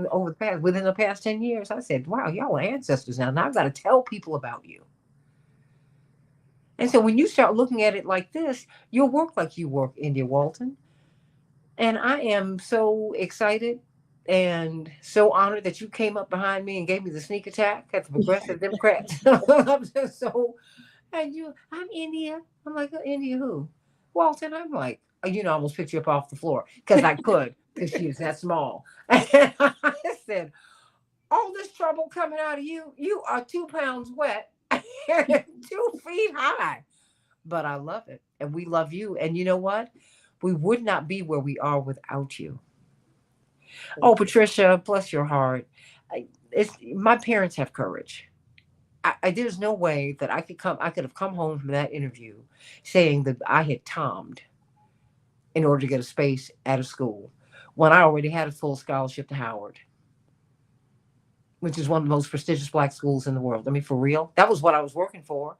within the past 10 years, I said, wow, y'all are ancestors now. Now I've got to tell people about you. And so when you start looking at it like this, you'll work like you work, India Walton. And I am so excited and so honored that you came up behind me and gave me the sneak attack at the Progressive Democrats. I'm just I'm India. I'm like, India who? Walton. I'm like, I almost picked you up off the floor because I could, because she was that small. And I said, all this trouble coming out of you, you are 2 pounds wet, 2 feet high. But I love it. And we love you. And you know what? We would not be where we are without you. Oh, Patricia, bless your heart. My parents have courage. There's no way that I could have come home from that interview saying that I had tommed in order to get a space at a school when I already had a full scholarship to Howard, which is one of the most prestigious Black schools in the world. I mean, for real, that was what I was working for.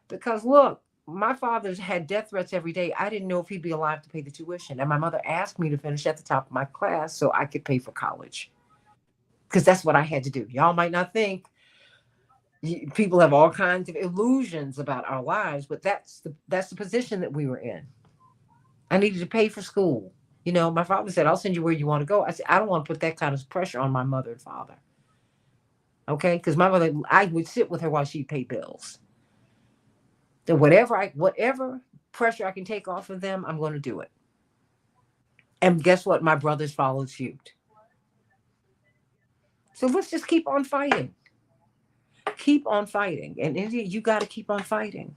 Because look, my father's had death threats every day. I didn't know if he'd be alive to pay the tuition. And my mother asked me to finish at the top of my class so I could pay for college. Because that's what I had to do. Y'all might not think. People have all kinds of illusions about our lives, but that's the position that we were in. I needed to pay for school. My father said, I'll send you where you want to go. I said, I don't want to put that kind of pressure on my mother and father. Okay? Because my mother, I would sit with her while she paid bills. So whatever pressure I can take off of them, I'm going to do it. And guess what? My brothers followed suit. So let's just keep on fighting. Keep on fighting. And India, you got to keep on fighting.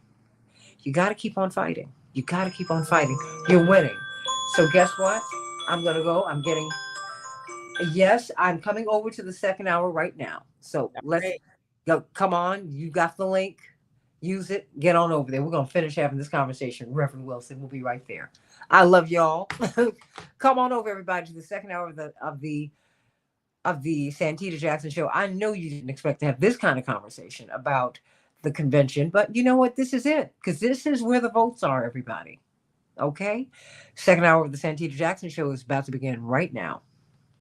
You got to keep on fighting. You got to keep on fighting. You're winning. So guess what? I'm going to go. Yes, I'm coming over to the second hour right now. So let's go. Come on. You got the link. Use it. Get on over there. We're going to finish having this conversation. Reverend Wilson will be right there. I love y'all. Come on over, everybody, to the second hour of the Santita Jackson Show. I know you didn't expect to have this kind of conversation about the convention, but you know what? This is it, because this is where the votes are, everybody. Okay? Second hour of the Santita Jackson Show is about to begin right now.